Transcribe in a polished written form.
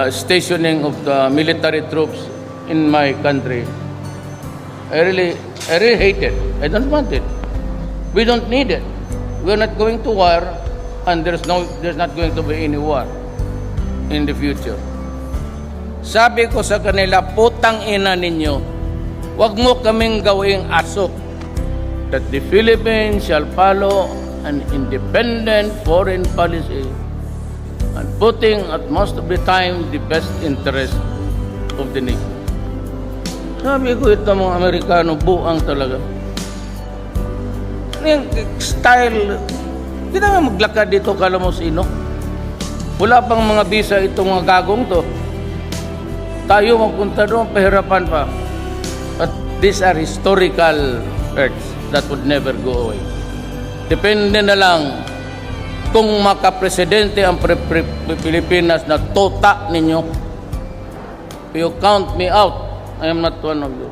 stationing of the military troops in my country. I really hate it. I don't want it. We don't need it. We're not going to war, and there's not going to be any war in the future. Sabi ko sa kanila, putang ina ninyo, wag mo kaming gawing aso. That the Philippines shall follow an independent foreign policy and putting at most of the time the best interest of the nation. Sabi ko, ito mga Amerikano, buang talaga. Yung style, hindi na maglakad dito, kala mo sino. Wala pang mga visa itong mga gagong to. Tayo magpunta doon, pahirapan pa. But these are historical facts that would never go away. Depende na lang kung makapresidente ang Pilipinas na tota ninyo. You count me out. I am not one of you.